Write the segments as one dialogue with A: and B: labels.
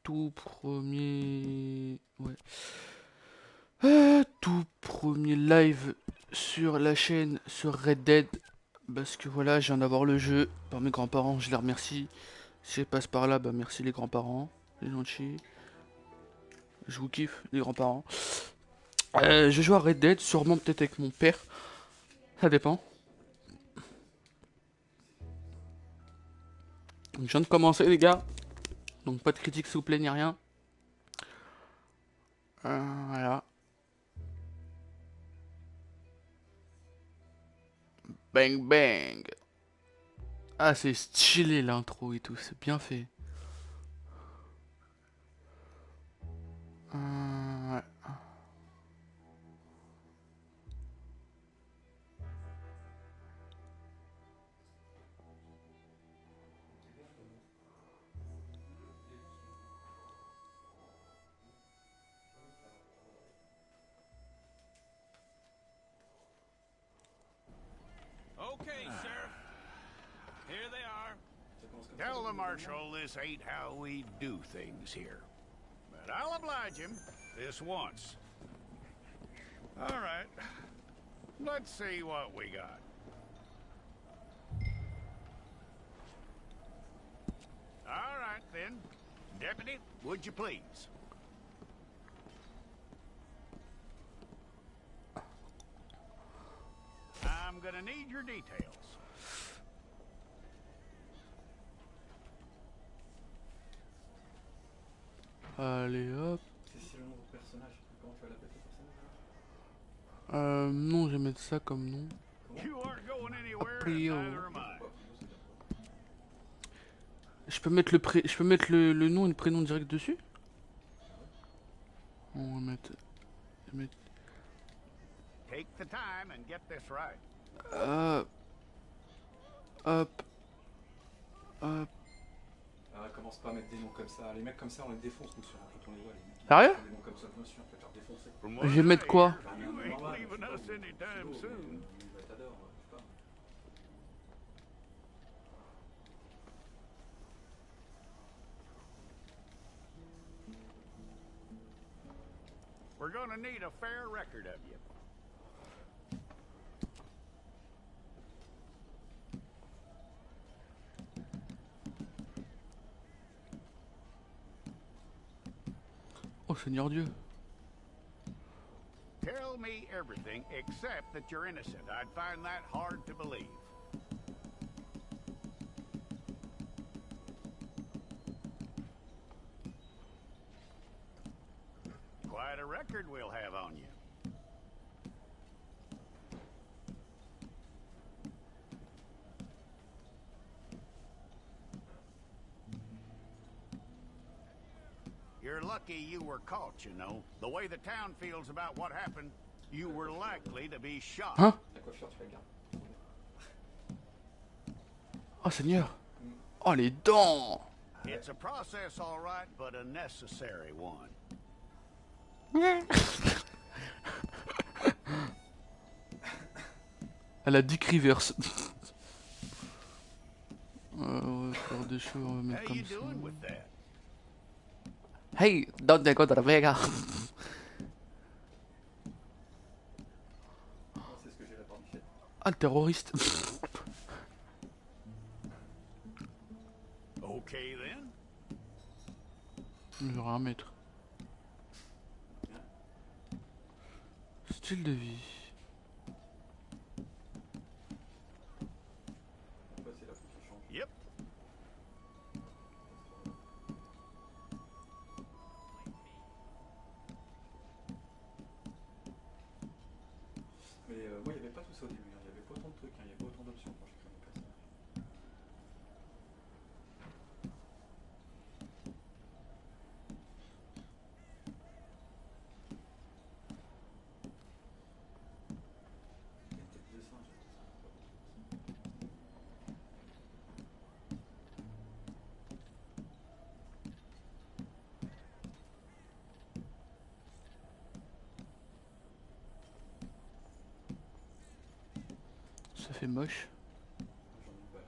A: tout premier... Ouais. Tout premier live sur la chaîne sur Red Dead. Parce que voilà, je viens d'avoir le jeu par mes grands-parents, je les remercie. Si je passe par là, bah merci les grands-parents. Les gentils. Je vous kiffe, les grands-parents. Je joue à Red Dead, sûrement peut-être avec mon père. Ça dépend. Donc, je viens de commencer les gars. Donc pas de critique s'il vous plaît ni rien. Voilà. Bang bang. Ah c'est stylé l'intro et tout, c'est bien fait. Ouais.
B: Okay, Sheriff. Here they are. Tell the Marshal this ain't how we do things here. But I'll oblige him this once. All right. Let's see what we got. All right, then. Deputy, would you please? I'm gonna need your details.
A: Allez hop.
C: C'est le nom de personnage. Comment tu vas l'appeler ton personnage?
A: Non, je vais mettre ça comme nom.
B: You aren't going anywhere, and
A: Prio.
B: neither am I.
A: Je peux mettre je peux mettre le nom et le prénom direct dessus. On va mettre.
B: Take the time and get this right.
A: Hop. Hop.
C: Ah, commence pas à mettre des noms comme ça. Les mecs comme ça, on les défonce nous quand on les voit. Les mecs.
A: Sérieux?
C: Des noms comme ça, bien sûr, on peut te faire défoncer.
B: From
A: Je
B: what
A: vais mettre
B: I
A: quoi?
B: hear, you ain't leaving us anytime soon.
C: Il t'adore, je sais pas.
B: We're gonna need a fair record of you.
A: Oh Seigneur Dieu.
B: Tell me everything except that you're innocent. I'd find that hard to believe. Quite a record we'll have on you. You're lucky you were caught, you know. The way the town feels about what happened, you were likely to be shot.
A: Hein?
C: La coiffure, tu la gardes.
A: Oh Seigneur. Oh les dents.
B: It's a process, all right, but a necessary one.
A: Elle a Dick Rivers. Ouais, faire des cheveux, on va mettre
B: How
A: comme
B: you doing with
A: ça.
B: that?
A: Hey, ¿dónde encuentras Vega?
C: C'est ce que j'ai la barbichette.
A: Ah, le terroriste.
B: Okay then.
A: Je vais rien mettre. Style de vie.
C: Pourquoi c'est là faut qu'il change?
B: Yep.
C: Mais moi, il n'y avait pas tout ça au début. Il n'y avait pas autant de trucs, il n'y avait pas autant d'options quand j'ai créé mon personnage. Il y a une tête de singe.
A: Ça fait moche.
C: J'en ai une balle.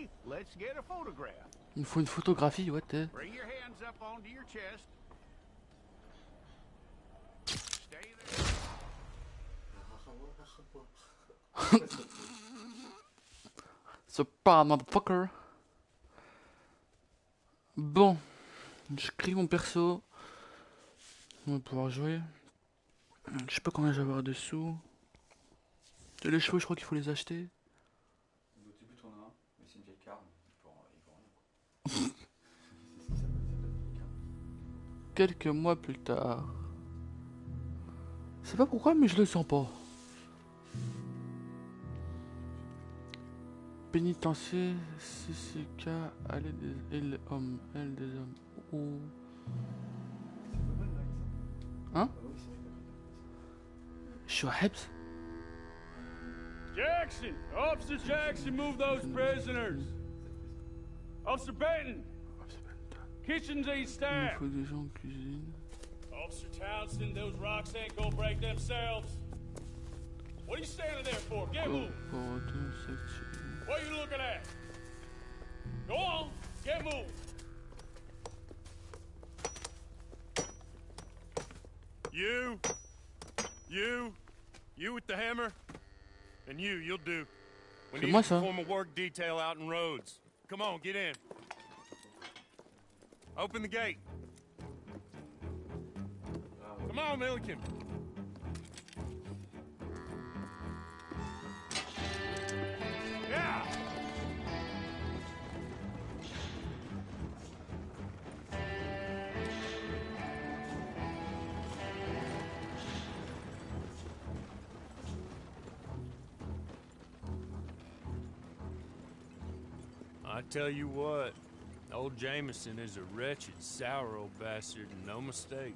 B: ready? Let's get a photograph.
A: Il me faut une photographie, what the...
B: Bring your hands up onto your chest. Stay there.
A: C'est pas motherfucker. Bon, je crée mon perso. On va pouvoir jouer. Je sais pas combien je vais avoir de sous. Les chevaux, je crois qu'il faut les acheter.
C: Au début, t'en as un, mais c'est une vieille carte. Il vaut rien, quoi.
A: Quelques mois plus tard. Je sais pas pourquoi, mais je le sens pas. Pénitencier, CCK, aller des hommes, elle des hommes. Oh.
C: C'est pas mal, là, ça.
A: Hein?
C: Ah oui, c'est vrai.
A: Je suis à Hebs.
D: Jackson! Officer Jackson, move those prisoners! Officer Benton! Kitchens
A: Il
D: ain't
A: me
D: staffed!
A: faut des gens en cuisine.
D: Officer Townsend, those rocks ain't gonna break themselves. What are you standing there for? Get moving!
A: Coordonnées s'activent.
D: What are you looking at? Go on, get moving!
E: You with the hammer, and you'll do. We
A: C'est
E: need
A: moi,
E: to
A: ça.
E: perform a work detail out in Rhodes. Come on, get in. Open the gate. Come on, Milliken. Yeah. I tell you what, old Jameson is a wretched, sour old bastard, and no mistake.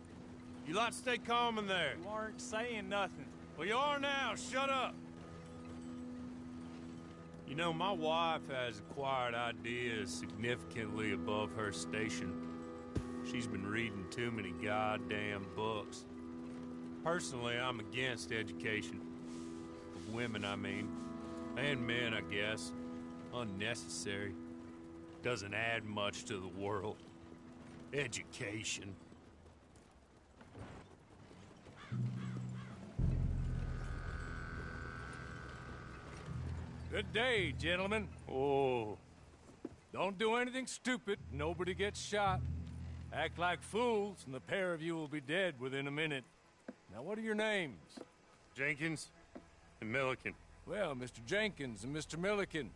E: You lot stay calm in there.
D: You aren't saying nothing.
E: Well, you are now. Shut up. You know, my wife has acquired ideas significantly above her station. She's been reading too many goddamn books. Personally, I'm against education. Of women, I mean. And men, I guess. Unnecessary. Doesn't add much to the world. Education.
D: Good day, gentlemen.
E: Oh,
D: Don't do anything stupid. Nobody gets shot. Act like fools, and the pair of you will be dead within a minute. Now, what are your names?
E: Jenkins and Milliken.
D: Well, Mr. Jenkins and Mr. Milliken,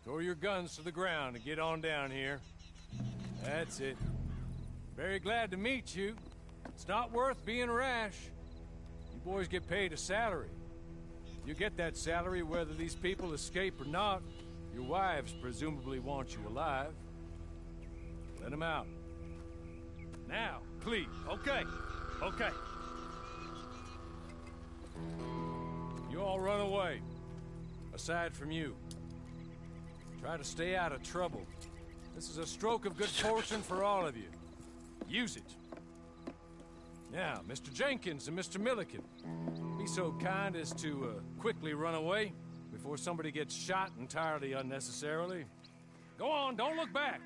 D: throw your guns to the ground and get on down here. That's it. Very glad to meet you. It's not worth being rash. You boys get paid a salary. You get that salary whether these people escape or not. Your wives presumably want you alive. Let them out. Now, please.
E: Okay, okay.
D: You all run away. Aside from you. Try to stay out of trouble. This is a stroke of good fortune for all of you. Use it. Now, Mr. Jenkins and Mr. Milliken, be so kind as to quickly run away before somebody gets shot entirely unnecessarily. Go on, don't look back.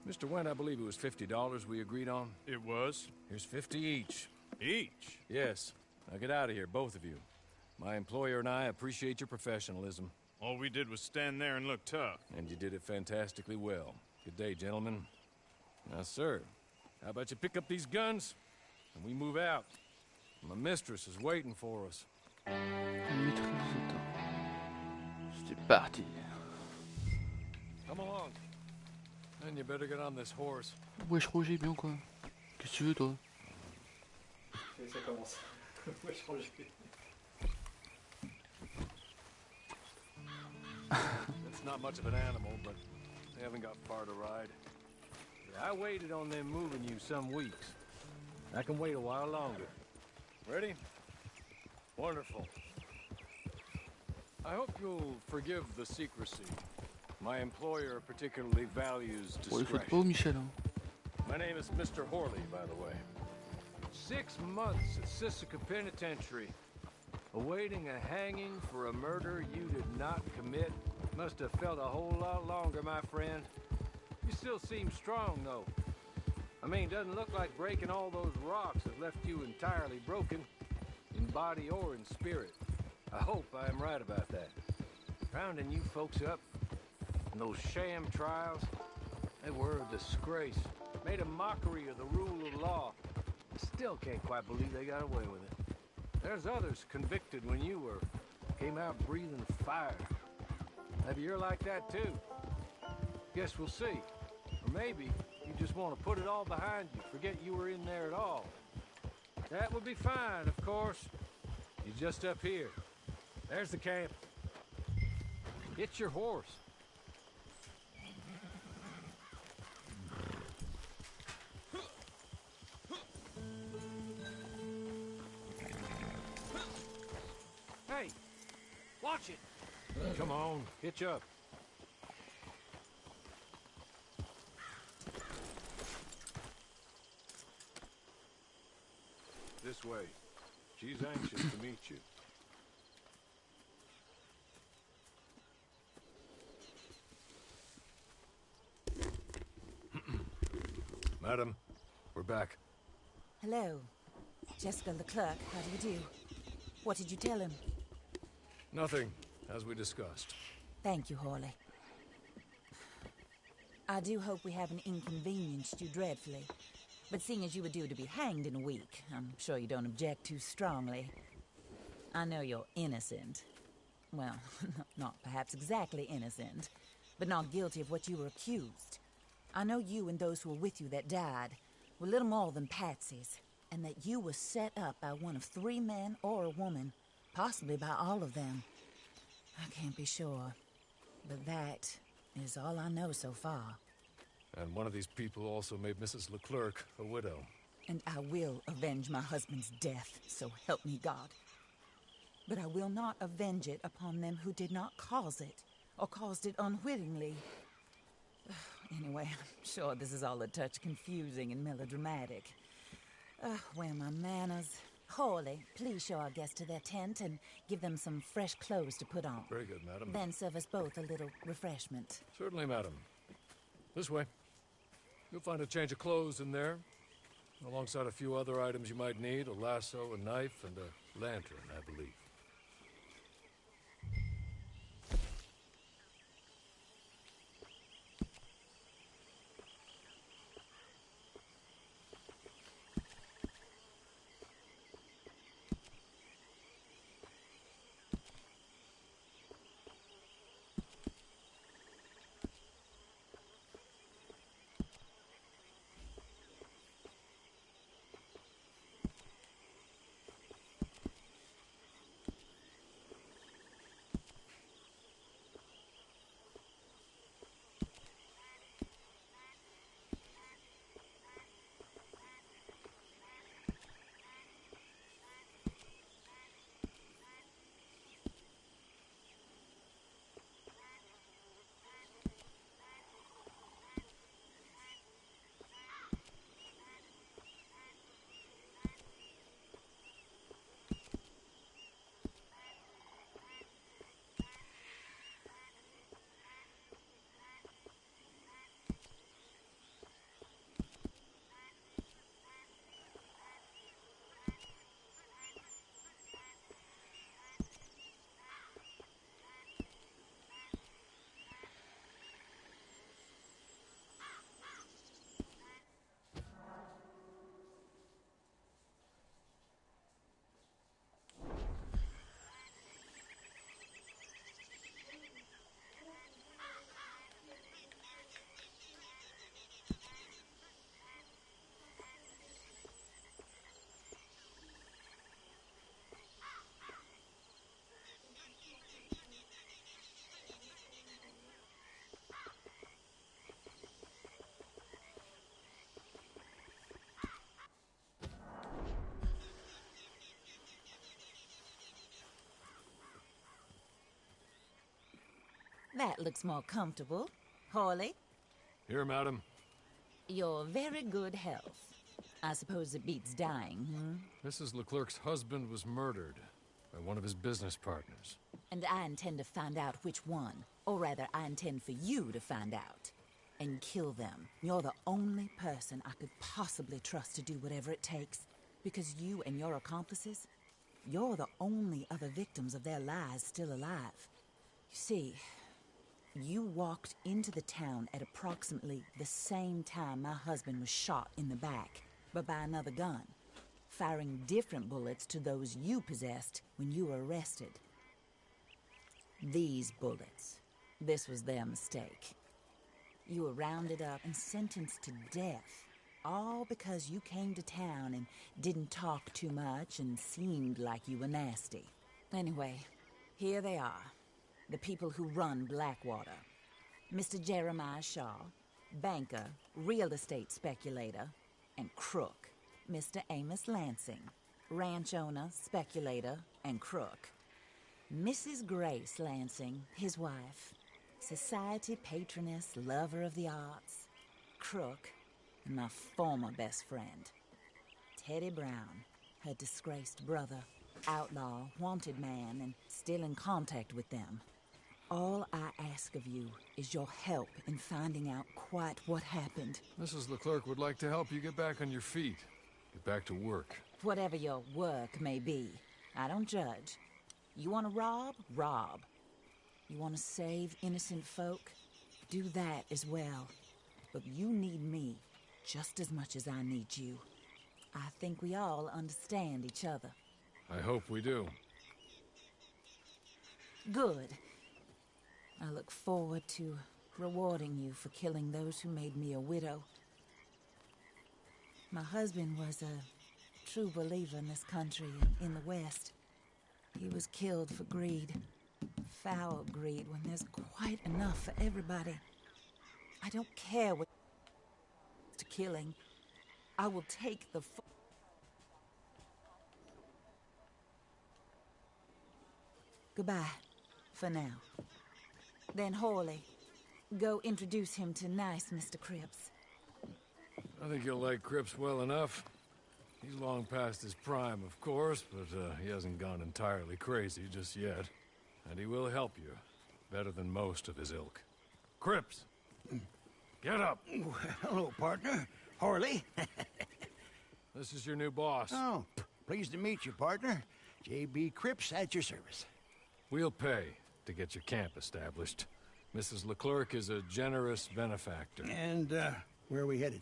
D: Mr. Wendt, I believe it was $50 we agreed on.
E: It was.
D: Here's 50 each.
E: Each.
D: Yes. Now get out of here, both of you. My employer and I appreciate your professionalism.
E: All we did was stand there and look tough.
D: And you did it fantastically well. Good day, gentlemen. Now, sir, how about you pick up these guns and we move out? My mistress is waiting for us.
A: Maîtrise le temps. C'est parti.
D: Come along. And you better get on this horse.
A: Wesh Roger, bien quoi. Qu'est-ce que tu veux toi?
C: Ça commence. Ouais, je change.
D: It's not much of an animal, but they haven't got far to ride. I waited on them moving you some weeks. I can wait a while longer. Ready? Wonderful. I hope you'll forgive the secrecy. My employer particularly values
A: Bon, il faut pas
D: discretion.
A: au Michel hein.
D: My name is Mr. Horley, by the way. 6 months at Sisika Penitentiary, awaiting a hanging for a murder you did not commit. Must have felt a whole lot longer, my friend. You still seem strong, though. I mean, doesn't look like breaking all those rocks has left you entirely broken, in body or in spirit. I hope I am right about that. Rounding you folks up, and those sham trials, they were a disgrace. Made a mockery of the rule of law. Still can't quite believe they got away with it. There's others convicted when you were. Came out breathing fire. Maybe you're like that too. Guess we'll see. Or maybe you just want to put it all behind you, forget you were in there at all. That would be fine, of course. You're just up here. There's the camp. Get your horse. Hey, watch it. Come on, hitch up. This way. She's anxious to meet you. Madam, we're back.
F: Hello. Jessica Leclerc, how do you do? What did you tell him?
D: Nothing, as we discussed.
F: Thank you, Hawley. I do hope we haven't inconvenienced you dreadfully. But seeing as you were due to be hanged in a week, I'm sure you don't object too strongly. I know you're innocent. Well, not perhaps exactly innocent, but not guilty of what you were accused. I know you and those who were with you that died were little more than patsies, and that you were set up by one of 3 men or a woman, possibly by all of them. I can't be sure, but that is all I know so far.
D: And one of these people also made Mrs. Leclerc a widow.
F: And I will avenge my husband's death, so help me God. But I will not avenge it upon them who did not cause it, or caused it unwittingly. Anyway, I'm sure this is all a touch confusing and melodramatic. Where are my manners? Hawley, please show our guests to their tent and give them some fresh clothes to put on.
D: Very good, madam.
F: Then serve us both a little refreshment.
D: Certainly, madam. This way. You'll find a change of clothes in there, alongside a few other items you might need, a lasso, a knife, and a lantern, I believe.
F: That looks more comfortable. Hawley,
D: Here, madam.
F: you're very good health. I suppose it beats dying, hmm?
D: Mrs. Leclerc's husband was murdered by one of his business partners.
F: And I intend to find out which one. Or rather, I intend for you to find out. And kill them. You're the only person I could possibly trust to do whatever it takes. Because you and your accomplices, you're the only other victims of their lies still alive. You see, you walked into the town at approximately the same time my husband was shot in the back, but by another gun, firing different bullets to those you possessed when you were arrested. These bullets, this was their mistake. You were rounded up and sentenced to death, all because you came to town and didn't talk too much and seemed like you were nasty. Anyway, here they are, the people who run Blackwater. Mr. Jeremiah Shaw, banker, real estate speculator, and crook. Mr. Amos Lansing, ranch owner, speculator, and crook. Mrs. Grace Lansing, his wife, society patroness, lover of the arts, crook, and my former best friend. Teddy Brown, her disgraced brother, outlaw, wanted man, and still in contact with them. All I ask of you is your help in finding out quite what happened.
D: Mrs. Leclerc would like to help you get back on your feet. Get back to work.
F: Whatever your work may be, I don't judge. You want to rob? Rob. You want to save innocent folk? Do that as well. But you need me just as much as I need you. I think we all understand each other.
D: I hope we do.
F: Good. I look forward to rewarding you for killing those who made me a widow. My husband was a true believer in this country and in the West. He was killed for greed. Foul greed when there's quite enough for everybody. I don't care what to killing. I will take the Goodbye, for now. Then Hawley, go introduce him to nice Mr. Cripps.
D: I think you'll like Cripps well enough. He's long past his prime, of course, but he hasn't gone entirely crazy just yet. And he will help you, better than most of his ilk. Cripps! Get up!
G: Hello, partner. Harley.
D: This is your new boss.
G: Oh, pleased to meet you, partner. J.B. Cripps at your service.
D: We'll pay to get your camp established. Mrs. Leclerc is a generous benefactor.
G: And, where are we headed?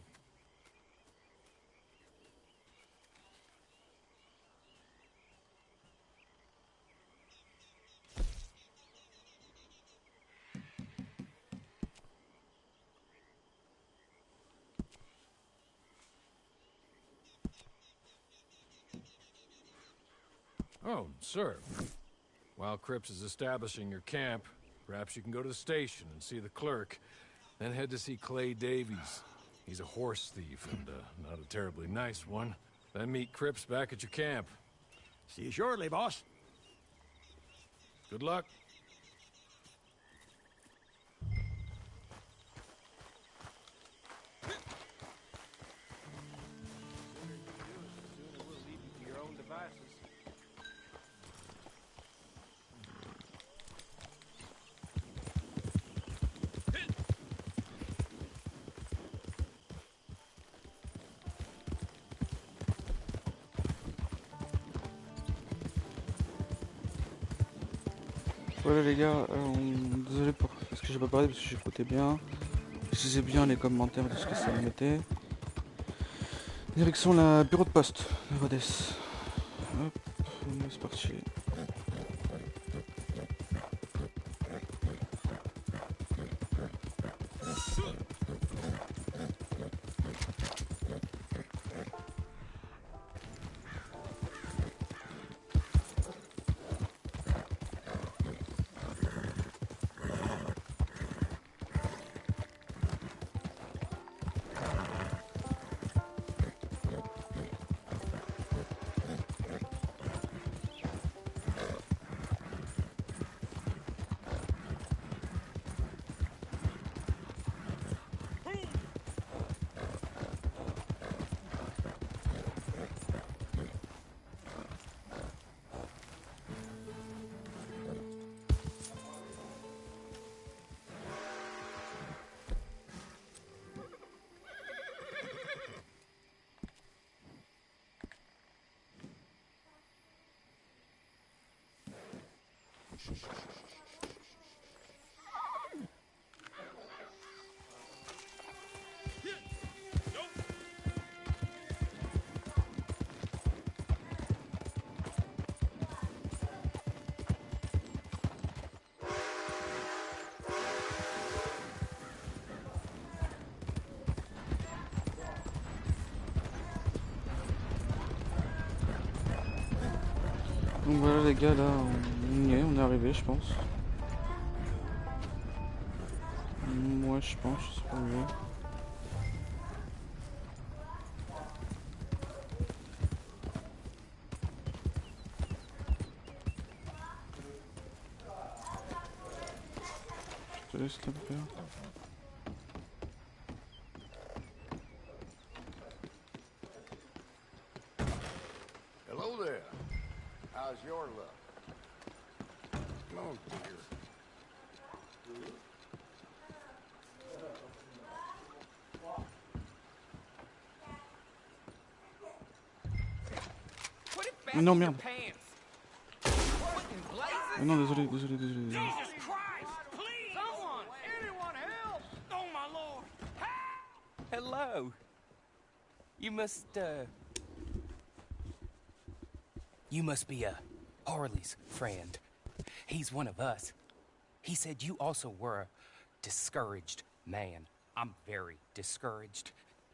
D: Oh, sir. While Cripps is establishing your camp, perhaps you can go to the station and see the clerk, then head to see Clay Davies. He's a horse thief and not a terribly nice one. Then meet Cripps back at your camp.
G: See you shortly, boss.
D: Good luck.
A: Voilà les gars, désolé pour parce que j'ai pas parlé parce que j'écoutais bien. Je lisais bien les commentaires de ce que ça me mettait. Direction la bureau de poste de Rhodes. Hop, c'est parti. Donc voilà les gars, là on est arrivé je pense. Moi je pense, je sais pas où. Je te laisse le faire.
B: Hello there. How's your luck? Oh, dear.
A: Non merde. Non désolé.
H: Jesus Christ! Please! Someone! Anyone help! Oh, my Lord!
I: Hello. You must be Harley's friend. He's one of us. He said you also were a discouraged man. I'm very discouraged.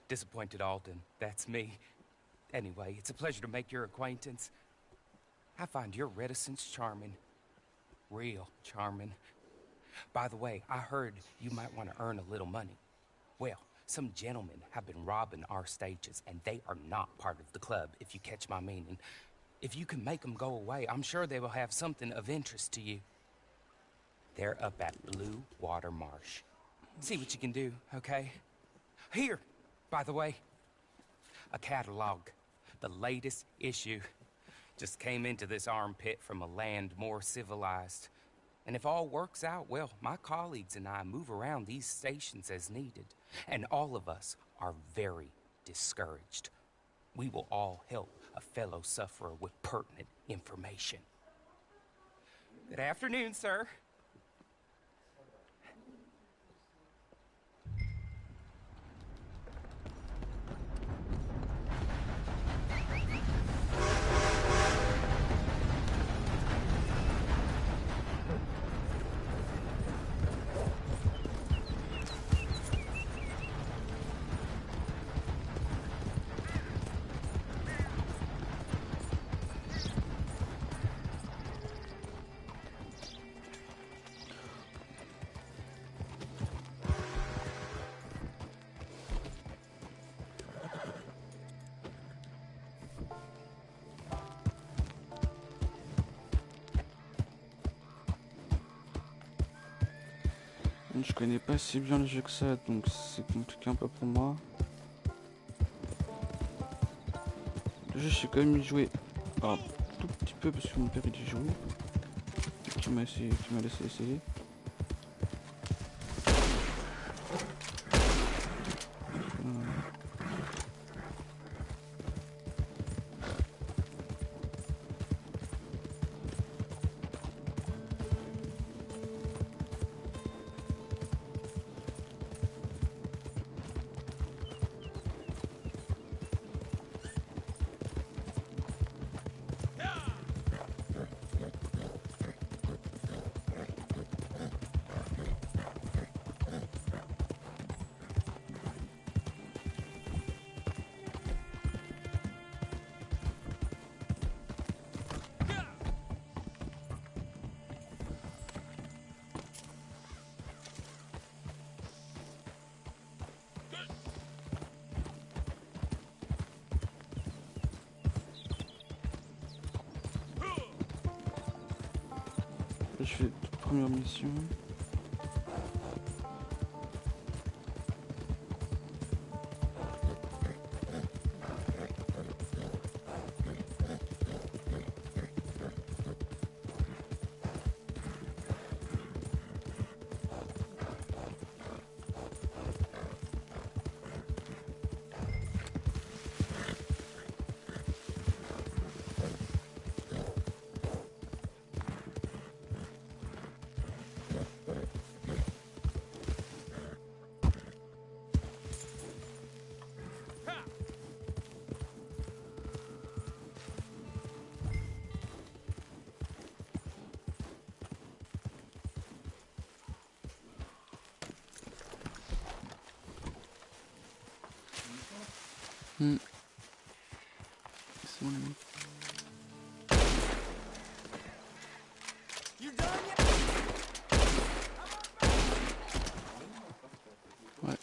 I: Disappointed Alden, that's me. Anyway, it's a pleasure to make your acquaintance. I find your reticence charming. Real charming. By the way, I heard you might want to earn a little money. Well, some gentlemen have been robbing our stages, and they are not part of the club, if you catch my meaning. If you can make them go away, I'm sure they will have something of interest to you. They're up at Blue Water Marsh. See what you can do, okay? Here, by the way, a catalog. The latest issue. Just came into this armpit from a land more civilized. And if all works out, well, my colleagues and I move around these stations as needed. And all of us are very discouraged. We will all help a fellow sufferer with pertinent information. Good afternoon, sir.
A: Je connais pas si bien le jeu que ça, donc c'est compliqué un peu pour moi. Le jeu, je sais quand même y jouer un tout petit peu parce que mon père il y joue. Qui m'a laissé essayer. Je fais toute première mission. C'est mon ami. Ouais.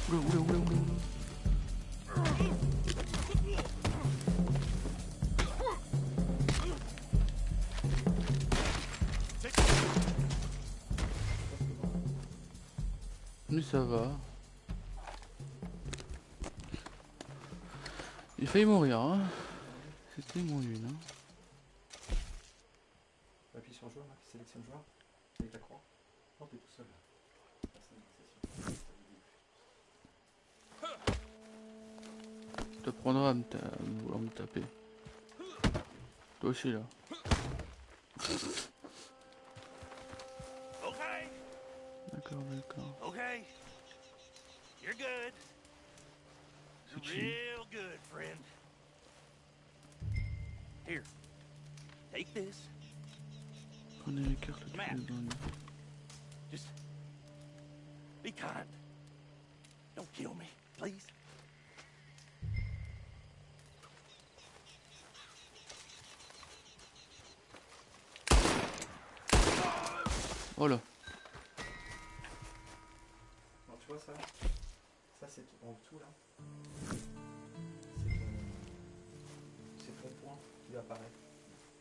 A: Oula, oula, oula, oula. Mais ça va. Il a failli mourir, hein. C'était mon une. Hein.
C: Appuie sur joueur, là, sélectionne joueur, avec la croix. Non, t'es tout seul là.
A: Tu apprendras à vouloir me taper. Toi aussi là.
B: Okay,
A: D'accord, d'accord.
B: okay. You're good.
A: C'est qui?
B: Real good, friend. Here, take this.
A: Prenez les cartes de
B: Matt.
A: tous les zones.
B: Just be kind. Don't kill me, please.
A: Oh là.
C: Alors tu vois ça c'est en dessous là. C'est ton point qui apparaît.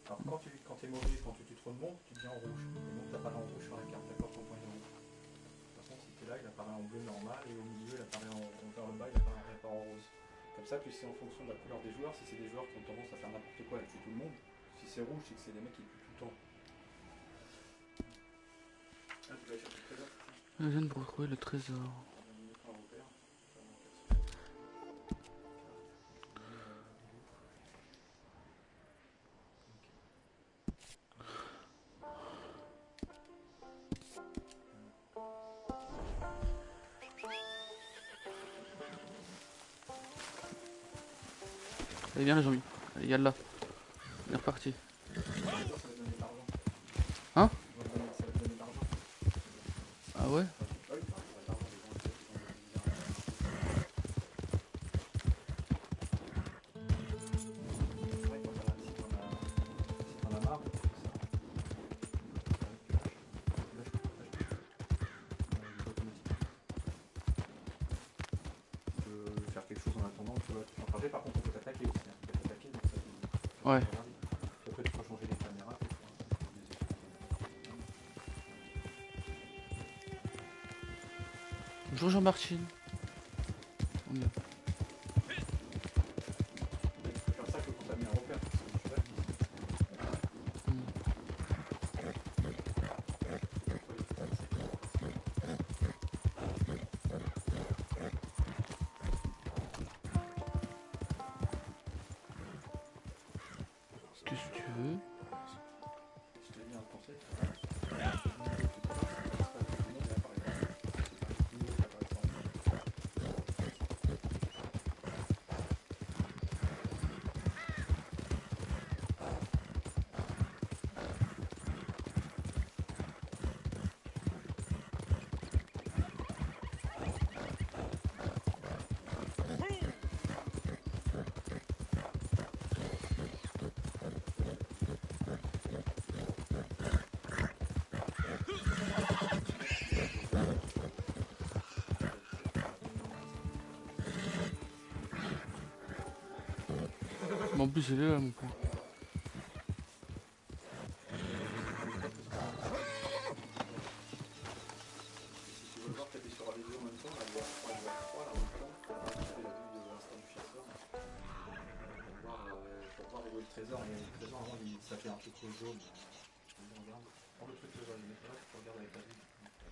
C: Alors quand t'es mauvais, quand tu te remontes, tu deviens en rouge. Et donc t'apparaît en rouge sur la carte, d'accord, ton point est en rouge. De toute façon si t'es là, il apparaît en bleu normal et au milieu il apparaît vers le bas, il apparaît en rose. Comme ça tu sais en fonction de la couleur des joueurs, si c'est des joueurs qui ont tendance à faire n'importe quoi et tuer tout le monde, si c'est rouge c'est que c'est des mecs qui tuent tout le temps. Ah, tu vas chercher le trésor, c'est ça?
A: Je viens de retrouver le trésor. Allez, viens là, Jean-Mi. Allez, y'a là. On est reparti. Hein? Ah ouais?
C: Faire quelque chose en attendant, tu vois. Après, par contre, on peut t'attaquer aussi. Hein. Tu peux t'attaquer, donc ça peut...
A: Ouais.
C: Après, tu peux changer les caméras.
A: Bonjour Jean-Martin. On y va.
C: Tu peux faire ça que quand t'as mis un repère. Parce que tu vois,
A: Qu'est-ce que tu veux?
C: je te dis un conseil.
A: Mais en plus, elle est là, mon point.
C: Si tu veux voir, t'appuies sur la vidéo en même temps, là, je vois 3, je vois 3, là, en même temps. Là, tu fais la vue de l'instant du chasseur. Pour voir où est le trésor. Et le trésor, avant, ça fait un truc jaune. Regarde. Prends le truc là, il est là, tu regardes avec la vue.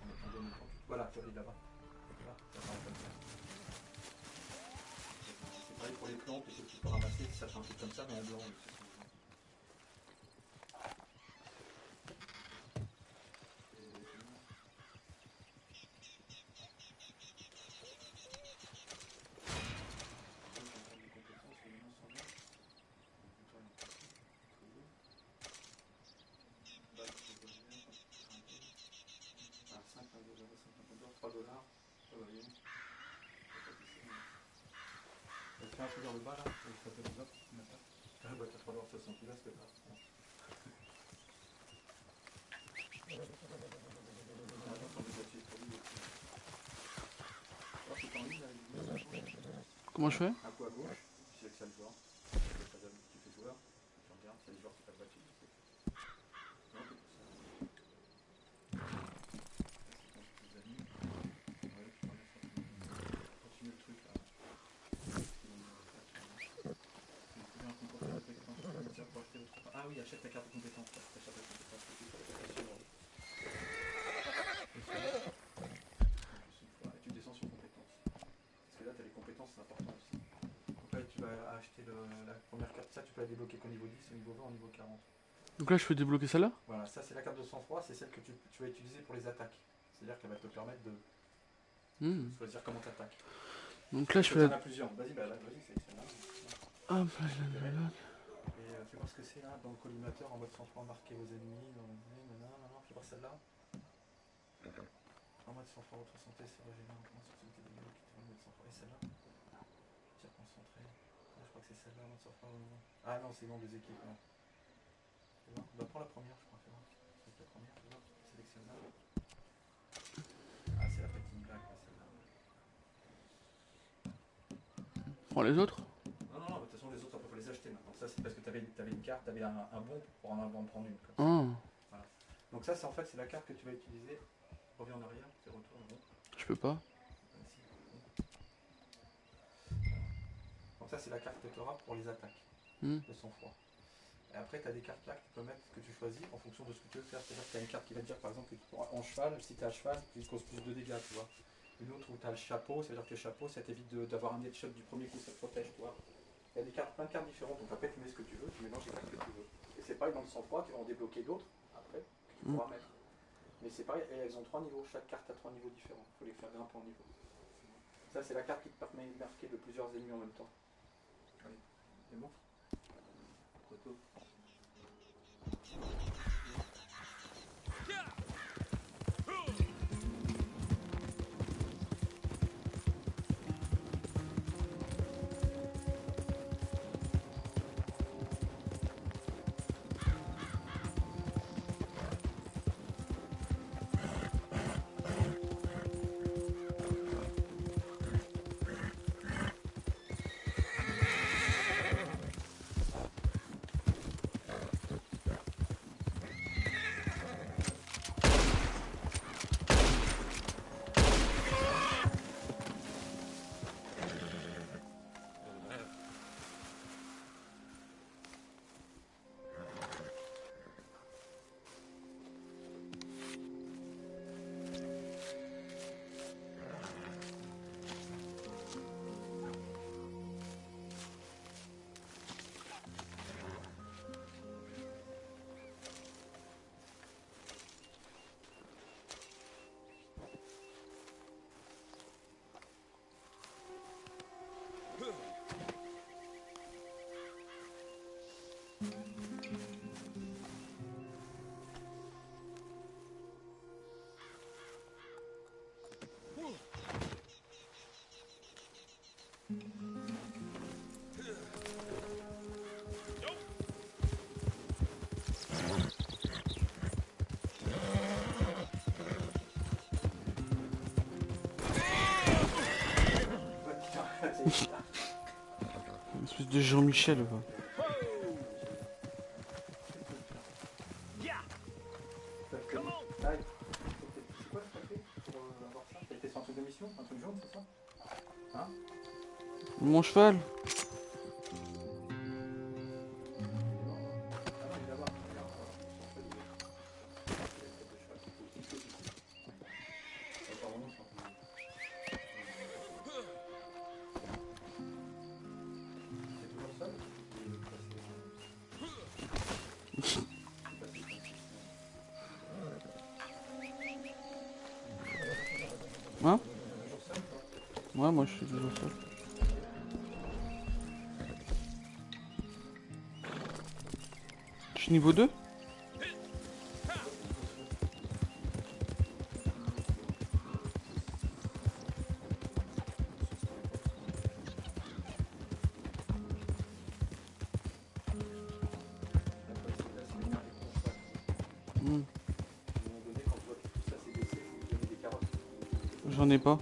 C: En attendant en même temps. Voilà, tu vois, il est là-bas. Là, ça apparaît comme ça. C'est pareil pour les plantes, et que tu peux ramasser, ça fait un truc comme ça, mais en blanc. $3. Ça va bien. Fais un truc vers le bas là, ça peut les autres. Ah bah t'as $3,60, tu là, c'est pas.
A: Comment je fais?
C: Un coup à gauche, tu sélectionnes joueur. Tu fais joueur, tu regardes s'il y a des joueurs qui t'ont battu. Non, t'es tout seul. C'est tes amis. Ouais, tu regardes ça. Continue le truc là. Ah oui, achète ta carte de compétence. Achète ta compétence. Et tu descends sur compétences. Parce que là, tu as les compétences, c'est important aussi. Donc là, tu vas acheter la première carte. Ça, tu peux la débloquer qu'au niveau 10, au niveau 20, au niveau 40.
A: Donc là, je peux débloquer celle-là?
C: Voilà, ça, c'est la carte de sang-froid. C'est celle que tu vas utiliser pour les attaques. C'est-à-dire qu'elle va te permettre de choisir comment tu attaques.
A: Donc là, je fais
C: la...
A: la...
C: en as plusieurs. Vas-y, vas-y, sélectionne là.
A: Hop, là, je la débloque.
C: Et fais voir ce que c'est là, dans le collimateur, en mode sang-froid, marquer vos ennemis. Fais voir celle-là. En mode sang-froid, votre santé, c'est régénéré. Et celle-là. Tir concentré. Ah, je crois que c'est celle-là, en mode sang-froid. Ah non, c'est non des équipes. Non. Tu vois, on va prendre la première, je crois. Fais voir. C'est la première, tu vois. Sélectionne là. Ah, c'est la petite blague, celle-là.
A: Prends les autres?
C: Non, de toute façon, les autres, on peut les acheter maintenant. Ça, c'est parce que tu avais une carte, tu avais un bon pour en prendre une. Comme ça. Voilà. Donc, ça, c'est en fait, c'est la carte que tu vas utiliser. Reviens en arrière, c'est retour. Bon.
A: Je peux pas.
C: Donc, ça, c'est la carte que tu auras pour les attaques de sang-froid. Et après, tu as des cartes là que tu peux mettre, que tu choisis en fonction de ce que tu veux faire. C'est-à-dire que tu as une carte qui va te dire, par exemple, que en cheval, si tu es à cheval, tu causes plus de dégâts, tu vois. Une autre où tu as le chapeau, c'est-à-dire que le chapeau, ça t'évite d'avoir un headshot du premier coup, ça te protège, tu vois. Il y a des cartes, plein de cartes différentes, donc après tu mets ce que tu veux, tu mélanges les cartes que tu veux. Et c'est pareil dans le sang-froid, tu vas en débloquer d'autres après, que tu pourras mettre. Mais c'est pareil, et elles ont 3 niveaux, chaque carte a 3 niveaux différents, il faut les faire grimper en niveau. Ça c'est la carte qui te permet de marquer de plusieurs ennemis en même temps. Allez, c'est bon. Retour.
A: Une espèce de Jean-Michel, quoi.
C: C'est quoi ce papier pour avoir ça? T'as été sur un truc de mission? Un truc jaune, c'est ça? Hein?
A: Mon cheval. Hein? Ouais, moi je suis toujours seul. Je suis niveau 2? J'en ai pas.